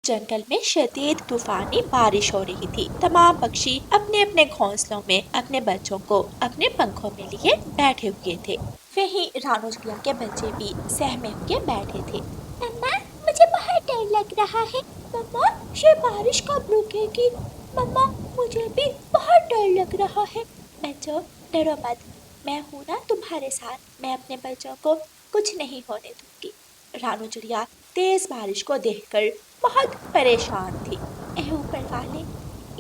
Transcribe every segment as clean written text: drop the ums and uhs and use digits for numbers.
जंगल में शदीद तूफानी बारिश हो रही थी। तमाम पक्षी अपने अपने घोंसलों में अपने बच्चों को अपने पंखों में लिए बैठे हुए थे। वहीं रानू चिड़िया के बच्चे भी सहमे हुए बैठे थे। मम्मा, मुझे बहुत डर लग रहा है। मम्मा, ये बारिश कब रुकेगी? मम्मा, मुझे भी बहुत डर लग रहा है। बच्चों, डरो मत, मैं हूँ ना तुम्हारे साथ। मैं अपने बच्चों को कुछ नहीं होने दूंगी। रानू चिड़िया तेज बारिश को देखकर बहुत परेशान थी। ऐ ऊपर वाले,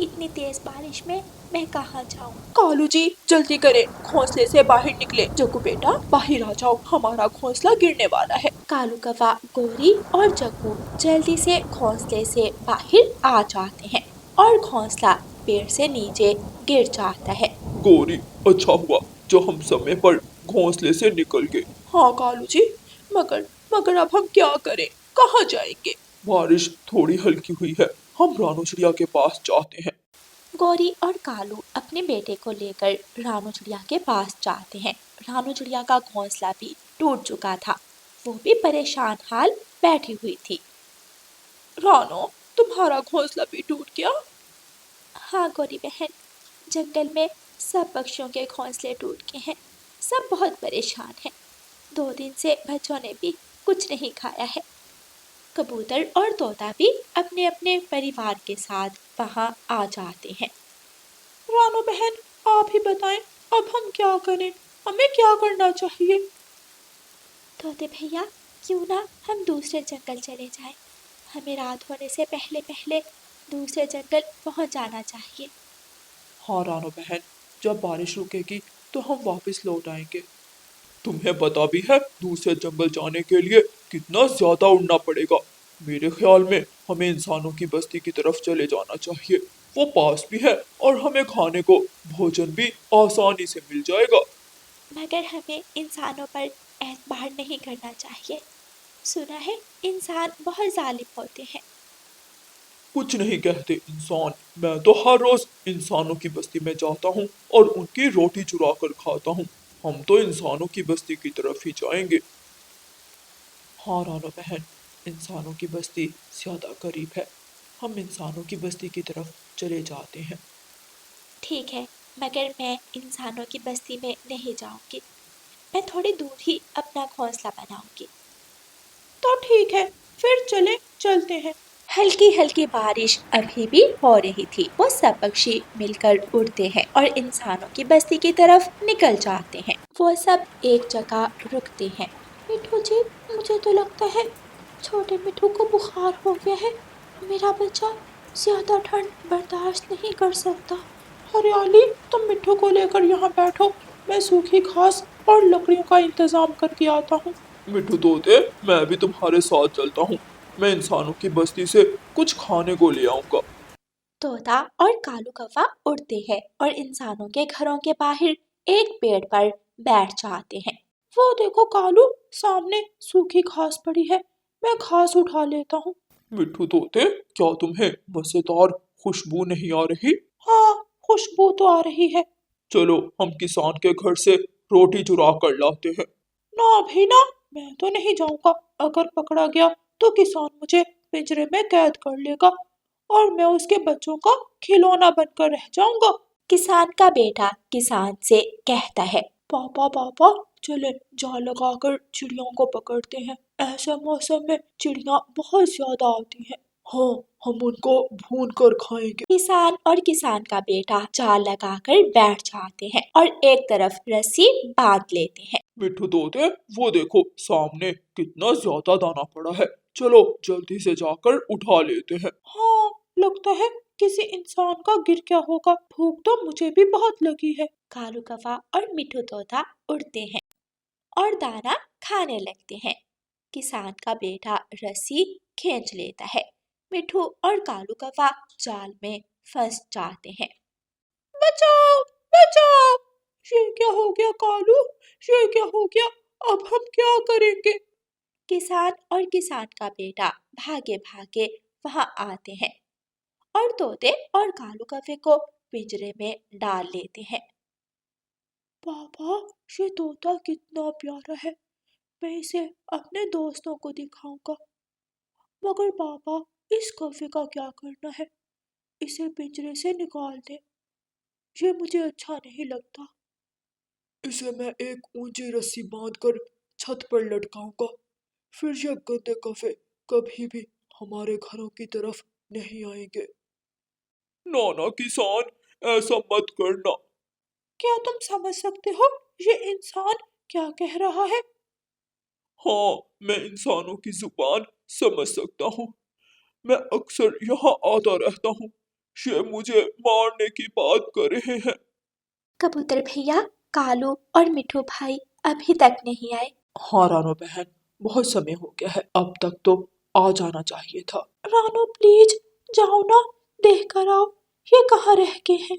इतनी तेज बारिश में मैं कहाँ जाऊँ? कालू जी जल्दी करें, घोंसले से बाहर निकले। जग्गू बेटा बाहर आ जाओ, हमारा घोंसला गिरने वाला है। कालू कौवा, गोरी और जग्गू जल्दी से घोंसले से बाहर आ जाते हैं और घोंसला पेड़ से नीचे गिर जाता है। गौरी, अच्छा हुआ जो हम समय पर घोंसले से निकल गए। हाँ कालू जी, मगर मगर अब हम क्या करें, कहाँ जाएंगे? बारिश थोड़ी हल्की हुई है, हम रानू चिड़िया के पास जाते हैं। गौरी और कालू अपने बेटे को लेकर रानू चिड़िया के पास जाते हैं। रानू चिड़िया का घोंसला भी टूट चुका था। वो भी परेशान हाल बैठी हुई थी। रानो, तुम्हारा घोंसला भी टूट गया? हाँ गौरी बहन, जंगल में सब पक्षियों के घोंसले टूट गए हैं। सब बहुत परेशान हैं। 2 दिन से बच्चों ने भी कुछ नहीं खाया है। कबूतर और तोता भी अपने अपने परिवार के साथ वहाँ आ जाते हैं। रानो बहन, आप ही बताएं, अब हम क्या करें, हमें क्या करना चाहिए? तोते भैया, क्यों ना हम दूसरे जंगल चले जाएं। हमें रात होने से पहले पहले दूसरे जंगल पहुंच जाना चाहिए। हाँ रानो बहन, जब बारिश रुकेगी तो हम वापस लौट आएंगे। तुम्हें पता भी है दूसरे जंगल जाने के लिए कितना ज्यादा उड़ना पड़ेगा? मेरे ख्याल में हमें इंसानों की बस्ती की तरफ चले जाना चाहिए। वो पास भी है और हमें खाने को भोजन भी आसानी से मिल जाएगा। मगर हमें इंसानों पर एतबार नहीं करना चाहिए। सुना है इंसान बहुत जालिम होते हैं। कुछ नहीं कहते इंसान, मैं तो हर रोज इंसानों की बस्ती में जाता हूँ और उनकी रोटी चुरा कर खाता हूँ। हम तो इंसानों की बस्ती की तरफ ही जाएंगे। हाँ रानो बहन, इंसानों की बस्ती ज्यादा करीब है, हम इंसानों की बस्ती की तरफ चले जाते हैं। ठीक है, मगर मैं इंसानों की बस्ती में नहीं जाऊंगी। मैं थोड़ी दूर ही अपना घोंसला बनाऊंगी। तो ठीक है, फिर चलते हैं। हल्की हल्की बारिश अभी भी हो रही थी। वो सब पक्षी मिलकर उड़ते हैं और इंसानों की बस्ती की तरफ निकल जाते हैं। वो सब एक जगह रुकते हैं। मिठू जी, मुझे तो लगता है छोटे मिठू को बुखार हो गया है। मेरा बच्चा ज्यादा ठंड बर्दाश्त नहीं कर सकता। हरियाली, तुम मिट्ठू को लेकर यहाँ बैठो, मैं सूखी घास और लकड़ियों का इंतजाम करके आता हूँ। मिठू तोते, मैं भी तुम्हारे साथ चलता हूँ। मैं इंसानों की बस्ती से कुछ खाने को ले आऊंगा। तोता और कालू कौवा उड़ते हैं और इंसानों के घरों के बाहर एक पेड़ पर बैठ जाते हैं। वो देखो कालू, सामने सूखी घास पड़ी है, मैं घास उठा लेता हूँ। मिठू तोते, क्या तुम्हें मजेदार खुशबू नहीं आ रही? हाँ, खुशबू तो आ रही है। चलो हम किसान के घर से रोटी चुरा कर लाते हैं। ना भाई ना, मैं तो नहीं जाऊंगा। अगर पकड़ा गया तो किसान मुझे पिंजरे में कैद कर लेगा और मैं उसके बच्चों का खिलौना बनकर रह जाऊंगा। किसान का बेटा किसान से कहता है। पापा पापा, चले जाल लगाकर चिड़ियों को पकड़ते हैं। ऐसे मौसम में चिड़िया बहुत ज्यादा आती हैं। हाँ, हम उनको भून कर खाएंगे। किसान और किसान का बेटा जाल लगाकर बैठ जाते हैं और एक तरफ रस्सी बांध लेते हैं। मिठू तोते, वो देखो सामने कितना ज्यादा दाना पड़ा है। चलो जल्दी से जाकर उठा लेते हैं। हाँ, लगता है किसी इंसान का गिर गया होगा। भूख तो मुझे भी बहुत लगी है। कालू कौवा और मिठू तोता उड़ते हैं और दाना खाने लगते हैं। किसान का बेटा रस्सी खींच लेता है। मिठू और कालू कौवा जाल में फंस जाते हैं। बचाओ, बचाओ! ये क्या हो गया कालू? ये क्या हो गया? अब हम क्या करेंगे? किसान और किसान का बेटा भागे भागे वहां आते हैं और तोते और कालू कौवे को पिंजरे में डाल लेते हैं। पापा, ये तोता कितना प्यारा है, मैं इसे अपने दोस्तों को दिखाऊंगा। मगर पापा, इस कौवे का क्या करना है? इसे पिंजरे से निकाल दे। ये मुझे अच्छा नहीं लगता। इसे मैं एक ऊंची रस्सी बांधकर छत पर लटकाऊंगा। फिर ये गंदे कौवे कभी भी हमारे घरों की तरफ नहीं आएंगे। नाना किसान, ऐसा मत करना। क्या तुम समझ सकते हो ये इंसान क्या कह रहा है? हाँ, मैं इंसानों की जुबान समझ सकता हूँ। मैं अक्सर यहाँ आता रहता हूँ। ये मुझे मारने की बात कर रहे हैं। कबूतर भैया, कालू और मिठू भाई अभी तक नहीं आए। हाँ रानो बहन, बहुत समय हो गया है, अब तक तो आ जाना चाहिए था। रानो प्लीज जाओ ना, देख कर आओ ये कहाँ रह गए हैं।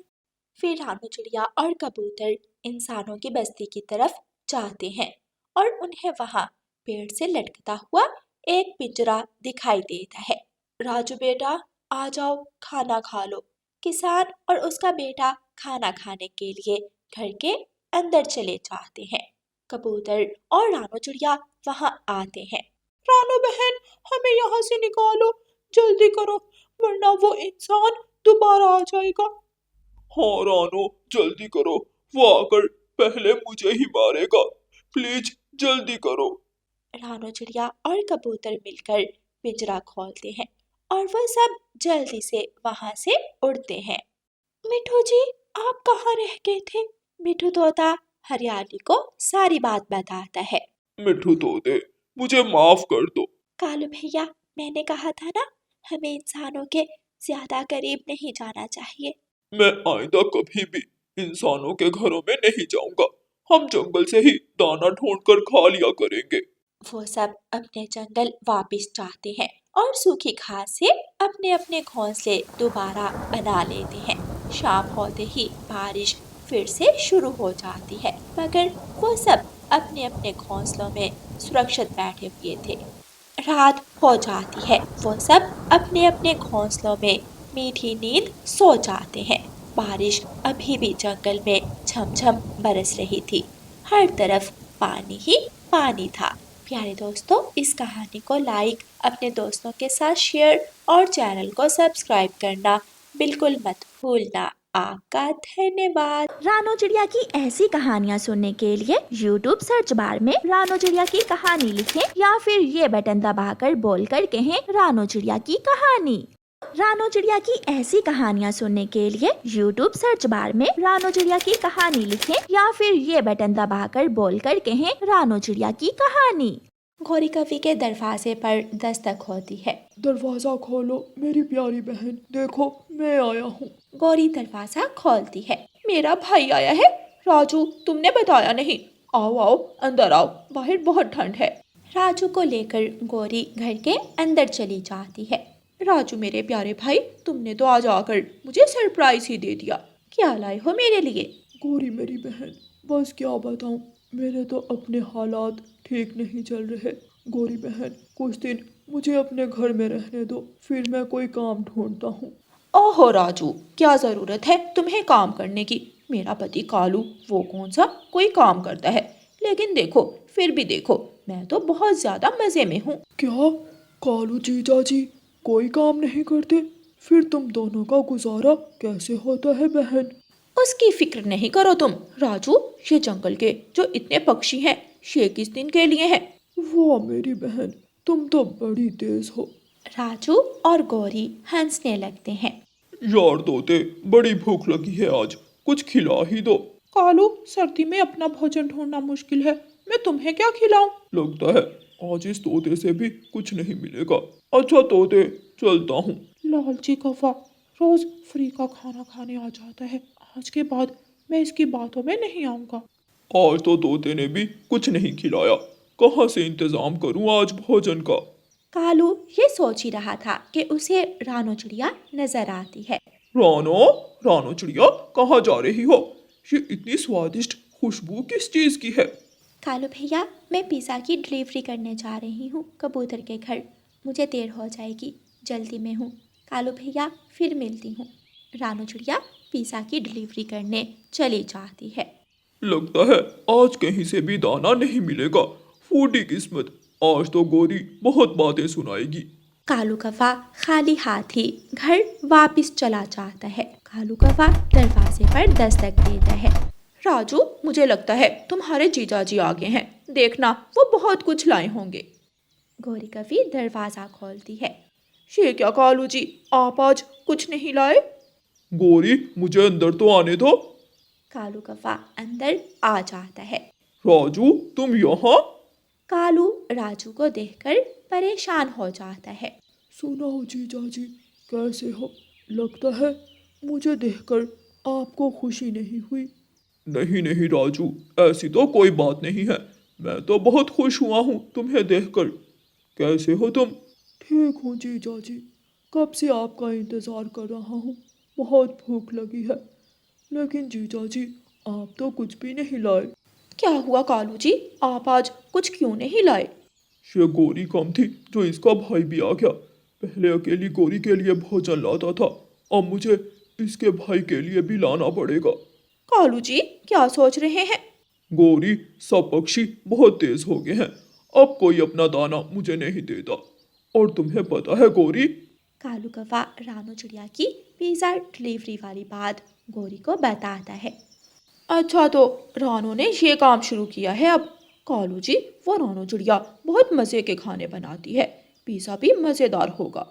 फिर रानू चिड़िया और कबूतर इंसानों की बस्ती की तरफ जाते हैं और उन्हें वहां पेड़ से लटकता हुआ एक पिंजरा दिखाई देता है। राजू बेटा, आ जाओ, खाना खा लो। किसान और उसका बेटा खाना खाने के लिए घर के अंदर चले जाते हैं। कबूतर और रानू चिड़िया वहां आते हैं। रानो बहन, हमें यहाँ से निकालो, जल्दी करो, वरना वो इंसान दोबारा आ जाएगा। हाँ रानो, जल्दी करो। वो आकर पहले मुझे ही मारेगा। प्लीज जल्दी करो। रानू चिड़िया और कबूतर मिलकर पिंजरा खोलते हैं और वह सब जल्दी से वहां से उड़ते हैं। मिठू जी, आप कहाँ रह गए थे? मिठू तोता हरियाली को सारी बात बताता है। मिठू तोते, मुझे माफ कर दो। कालू भैया, मैंने कहा था ना, हमें इंसानों के ज्यादा करीब नहीं जाना चाहिए। मैं आइंदा कभी भी इंसानों के घरों में नहीं जाऊंगा। हम जंगल से ही दाना ढूंढकर खा लिया करेंगे। वो सब अपने जंगल वापस जाते हैं और सूखी घास से अपने अपने घोंसले दोबारा बना लेते हैं। शाम होते ही बारिश फिर से शुरू हो जाती है, मगर वो सब अपने अपने घोंसलों में सुरक्षित बैठे हुए थे। रात हो जाती है, वो सब अपने अपने घोंसलों में मीठी नींद सो जाते हैं। बारिश अभी भी जंगल में झमझम बरस रही थी। हर तरफ पानी ही पानी था। प्यारे दोस्तों, इस कहानी को लाइक, अपने दोस्तों के साथ शेयर और चैनल को सब्सक्राइब करना बिल्कुल मत भूलना। आपका धन्यवाद। रानो चिड़िया की ऐसी कहानियाँ सुनने के लिए YouTube सर्च बार में रानो चिड़िया की कहानी लिखें या फिर ये बटन दबाकर बोलकर कहें रानो चिड़िया की कहानी। रानो चिड़िया की ऐसी कहानियाँ सुनने के लिए YouTube सर्च बार में रानो चिड़िया की कहानी लिखें या फिर ये बटन दबाकर बोलकर कहें रानो चिड़िया की कहानी। गौरी कवि के दरवाजे पर दस्तक होती है। दरवाजा खोलो मेरी प्यारी बहन, देखो मैं आया हूँ। गौरी दरवाजा खोलती है। मेरा भाई आया है। राजू, तुमने बताया नहीं। आओ आओ, अंदर आओ, बाहर बहुत ठंड है। राजू को लेकर गौरी घर के अंदर चली जाती है। राजू मेरे प्यारे भाई, तुमने तो आज आकर मुझे सरप्राइज ही दे दिया। क्या लाए हो मेरे लिए? गौरी मेरी बहन, बस क्या बताऊं, मेरे तो अपने हालात ठीक नहीं चल रहे। गौरी बहन, कुछ दिन मुझे अपने घर में रहने दो, फिर मैं कोई काम ढूंढता हूँ। ओहो राजू, क्या जरूरत है तुम्हें काम करने की? मेरा पति कालू, वो कौन सा कोई काम करता है? लेकिन देखो, फिर भी देखो, मैं तो बहुत ज्यादा मजे में हूँ। क्या कालू जीजा जी कोई काम नहीं करते? फिर तुम दोनों का गुजारा कैसे होता है बहन? उसकी फिक्र नहीं करो तुम राजू, ये जंगल के जो इतने पक्षी हैं, ये किस दिन के लिए हैं? वाह मेरी बहन, तुम तो बड़ी तेज हो। राजू और गौरी हंसने लगते हैं। यार तोते, बड़ी भूख लगी है आज, कुछ खिला ही दो। कालू, सर्दी में अपना भोजन ढूंढना मुश्किल है, मैं तुम्हें क्या खिलाऊं? लगता है आज इस तोते से भी कुछ नहीं मिलेगा। अच्छा तोते, चलता हूँ। लालची कौवा रोज फ्री का खाना खाने आ जाता है, आज के बाद मैं इसकी बातों में नहीं आऊंगा। आज तो तोते ने भी कुछ नहीं खिलाया, कहाँ से इंतजाम करूँ आज भोजन का। कालू ये सोच ही रहा था कि उसे रानो चिड़िया नजर आती है। रानो, रानो चिड़िया, कहाँ जा रही हो? ये इतनी स्वादिष्ट खुशबू किस चीज की है? कालू भैया, मैं पिज़्ज़ा की डिलीवरी करने जा रही हूँ कबूतर के घर। मुझे देर हो जाएगी, जल्दी में हूँ। कालू भैया, फिर मिलती हूँ। रानो चिड़िया पिज़्ज़ा की डिलीवरी करने चली जाती है। लगता है आज कहीं से भी दाना नहीं मिलेगा। फूटी किस्मत, आज तो गौरी बहुत बातें सुनाएगी। कालू कौवा खाली हाथ ही घर वापस चला जाता है। कालू कौवा दरवाजे पर दस्तक देता है। राजू, मुझे लगता है तुम्हारे जीजाजी आ गए हैं, देखना वो बहुत कुछ लाए होंगे। गौरी कवि दरवाजा खोलती है। ये क्या कालू जी, आप आज कुछ नहीं लाए? गौरी, मुझे अंदर तो आने दो। कालू कौवा अंदर आ जाता है। राजू, तुम यहाँ? कालू राजू को देखकर परेशान हो जाता है। सुनाओ जीजा जी, कैसे हो? लगता है मुझे देखकर आपको खुशी नहीं हुई। नहीं नहीं राजू, ऐसी तो कोई बात नहीं है। मैं तो बहुत खुश हुआ हूँ तुम्हें देखकर। कैसे हो तुम? ठीक हूँ जीजा जी, कब से आपका इंतज़ार कर रहा हूँ। बहुत भूख लगी है। लेकिन जीजा जी, आप तो कुछ भी नहीं लाए। क्या हुआ कालू जी, आप आज कुछ क्यों नहीं लाए? ये गौरी कम थी जो इसका भाई भी आ गया। पहले अकेली गौरी के लिए भोजन लाता था, अब मुझे इसके भाई के लिए भी लाना पड़ेगा। कालू जी, क्या सोच रहे हैं? गौरी, सब पक्षी बहुत तेज हो गए हैं, अब कोई अपना दाना मुझे नहीं देता। और तुम्हें पता है गौरी? कालू कौवा रानू चिड़िया की पिज़्ज़ा डिलीवरी वाली बात गौरी को बताता है। अच्छा, तो रानू ने ये काम शुरू किया है अब। कालू जी, वो रानू चिड़िया बहुत मज़े के खाने बनाती है, पिज़्ज़ा भी मज़ेदार होगा।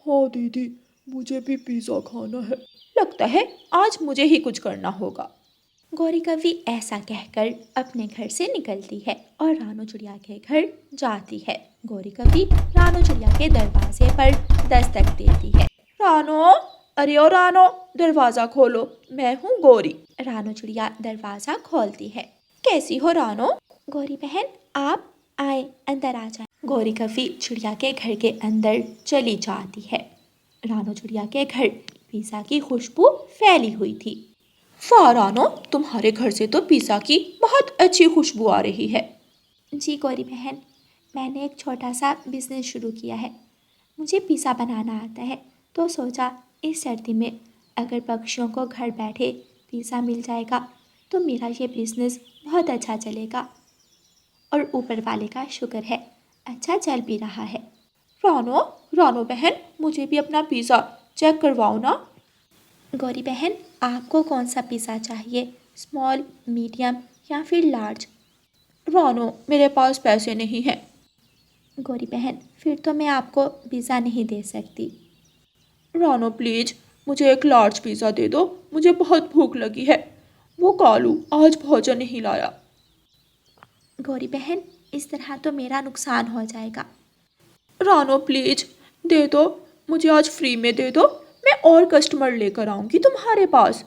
हाँ दीदी, मुझे भी पिज़्ज़ा खाना है। लगता है आज मुझे ही कुछ करना होगा। गौरी कवि ऐसा कहकर अपने घर से निकलती है और रानू चिड़िया के घर जाती है। गौरी कवि रानू चिड़िया के दरवाजे पर दस्तक देती है। रानो, अरे ओ रानो, दरवाज़ा खोलो, मैं हूँ गौरी। रानू चिड़िया दरवाज़ा खोलती है। कैसी हो रानो? गौरी बहन, आप आए, अंदर आ जाए। गौरी कवि चिड़िया के घर के अंदर चली जाती है। रानू चिड़िया के घर पिज़्ज़ा की खुशबू फैली हुई थी। वाह रानो, तुम्हारे घर से तो पिज़्ज़ा की बहुत अच्छी खुशबू आ रही है। जी गौरी बहन, मैंने एक छोटा सा बिजनेस शुरू किया है। मुझे पिज़्ज़ा बनाना आता है, तो सोचा इस सर्दी में अगर पक्षियों को घर बैठे पिज़्ज़ा मिल जाएगा तो मेरा ये बिज़नेस बहुत अच्छा चलेगा। और ऊपर वाले का शुक्र है, अच्छा चल भी रहा है। रानो, रानो बहन, मुझे भी अपना पिज़्ज़ा चेक करवाओ ना। गौरी बहन, आपको कौन सा पिज़्ज़ा चाहिए, स्मॉल, मीडियम या फिर लार्ज? रानो, मेरे पास पैसे नहीं हैं। गौरी बहन, फिर तो मैं आपको पिज़्ज़ा नहीं दे सकती। रानो प्लीज़, मुझे एक लार्ज पिज़्ज़ा दे दो, मुझे बहुत भूख लगी है। वो कालू आज भोजन नहीं लाया। गौरी बहन, इस तरह तो मेरा नुकसान हो जाएगा। रानो प्लीज़, दे दो, मुझे आज फ्री में दे दो, मैं और कस्टमर लेकर आऊँगी तुम्हारे पास।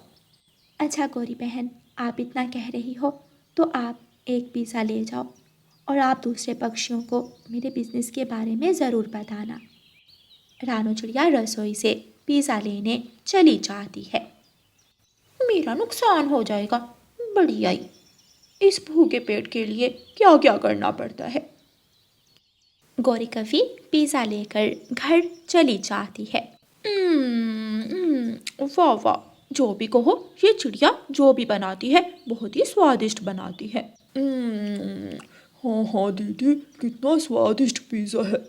अच्छा गौरी बहन, आप इतना कह रही हो तो आप एक पिज़्ज़ा ले जाओ और आप दूसरे पक्षियों को मेरे बिज़नेस के बारे में ज़रूर बताना। रानू चिड़िया रसोई से पिज़्ज़ा लेने चली जाती है। मेरा नुकसान हो जाएगा, बढ़िया ही। इस भूखे पेट के लिए क्या क्या करना पड़ता है। गौरी कवि पिज़्ज़ा लेकर घर चली जाती है। वाह वाह, जो भी कहो, ये चिड़िया जो भी बनाती है बहुत ही स्वादिष्ट बनाती है। हाँ हाँ दीदी, कितना स्वादिष्ट पिज़्ज़ा है।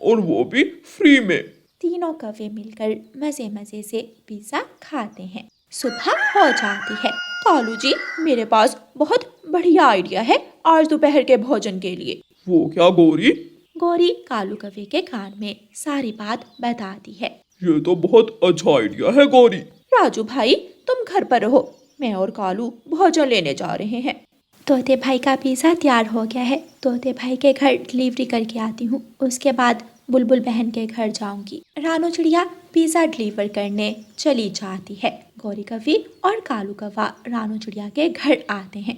और वो भी फ्री में। तीनों कौवे मिलकर मज़े मज़े से पिज़्ज़ा खाते हैं। सुबह हो जाती है। कालू जी, मेरे पास बहुत बढ़िया आइडिया है आज दोपहर के भोजन के लिए। वो क्या गौरी? गौरी कालू कौवे के कान में सारी बात बताती है। ये तो बहुत अच्छा आइडिया है गौरी। राजू भाई, तुम घर पर रहो, मैं और कालू भोजन लेने जा रहे हैं। तोते भाई का पिज़्ज़ा तैयार हो गया है, तोते भाई के घर डिलीवरी करके आती हूँ, उसके बाद बुलबुल बहन के घर जाऊंगी। रानू चिड़िया पिज़्ज़ा डिलीवर करने चली जाती है। गौरी कवि और कालू कौवा रानू चिड़िया के घर आते हैं।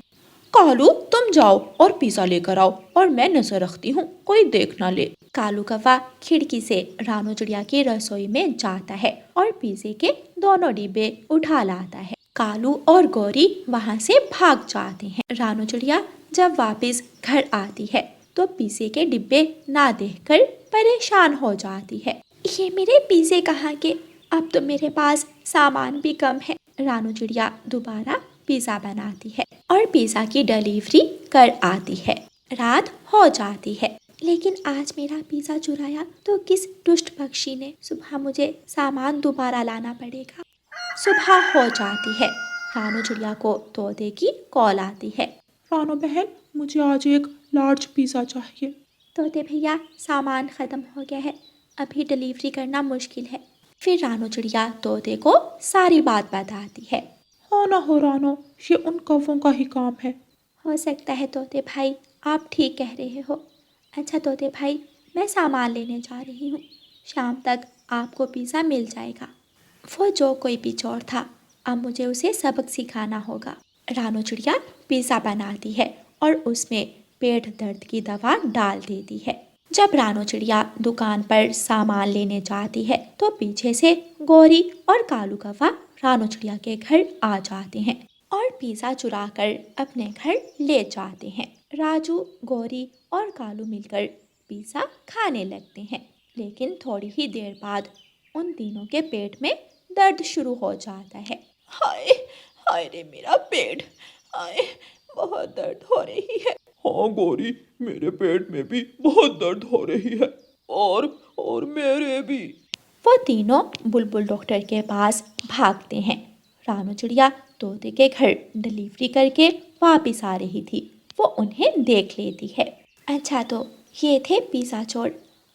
कालू, तुम जाओ और पिज़्ज़ा लेकर आओ और मैं नजर रखती हूँ, कोई देख ना ले। कालू कौवा खिड़की से रानू चिड़िया की रसोई में जाता है और पिज़्ज़े के दोनों डिब्बे उठा लाता है। कालू और गौरी वहाँ से भाग जाते हैं। रानू चिड़िया जब वापस घर आती है तो पिज़्ज़े के डिब्बे ना देखकर परेशान हो जाती है। ये मेरे पिज़्ज़े कहाँ के? अब तो मेरे पास सामान भी कम है। रानू चिड़िया दोबारा पिज़्ज़ा बनाती है और पिज़्ज़ा की डिलीवरी कर आती है। रात हो जाती है, लेकिन आज मेरा पिज़्ज़ा चुराया तो किस दुष्ट पक्षी ने? सुबह मुझे सामान दोबारा लाना पड़ेगा। सुबह हो जाती है। रानू चिड़िया को तोते की कॉल आती है। रानो बहन, मुझे आज एक लार्ज पिज़्ज़ा चाहिए। तोते भैया, सामान ख़त्म हो गया है, अभी डिलीवरी करना मुश्किल है। फिर रानू चिड़िया तोते को सारी बात बताती है। हो ना हो रानो, ये उन कौवों का ही काम है। हो सकता है तोते भाई, आप ठीक कह रहे हो। अच्छा तोते भाई, मैं सामान लेने जा रही हूँ, शाम तक आपको पिज़्ज़ा मिल जाएगा। वो जो कोई भी चोर था, अब मुझे उसे सबक सिखाना होगा। रानू चिड़िया पिज़्ज़ा बनाती है और उसमें पेट दर्द की दवा डाल देती है। जब रानू चिड़िया दुकान पर सामान लेने जाती है तो पीछे से गौरी और कालू कौवा रानू चिड़िया के घर आ जाते हैं और पिज़्ज़ा चुराकर अपने घर ले जाते हैं। राजू, गौरी और कालू मिलकर पिज़्ज़ा खाने लगते हैं, लेकिन थोड़ी ही देर बाद उन तीनों के पेट में दर्द शुरू हो जाता है। हाय हाय रे मेरा पेट, हाय बहुत दर्द हो रही है। हाँ गौरी, मेरे पेट में भी बहुत दर्द हो रही है, और मेरे भी। वो तीनों बुलबुल डॉक्टर के पास भागते हैं। रानू चिड़िया तोते के घर डिलीवरी करके वापस आ रही थी। वो उन्हें देख लेती है। अच्छा तो ये थे पिज़्ज़ा चोर,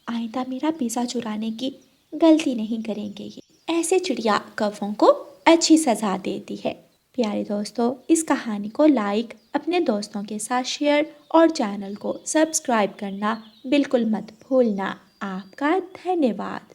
आइंदा मेरा पिज़्ज़ा चुराने की गलती नहीं करेंगे ये। ऐसे चिड़िया कौवों को अच्छी सज़ा देती है। प्यारे दोस्तों, इस कहानी को लाइक, अपने दोस्तों के साथ शेयर और चैनल को सब्सक्राइब करना बिल्कुल मत भूलना। आपका धन्यवाद।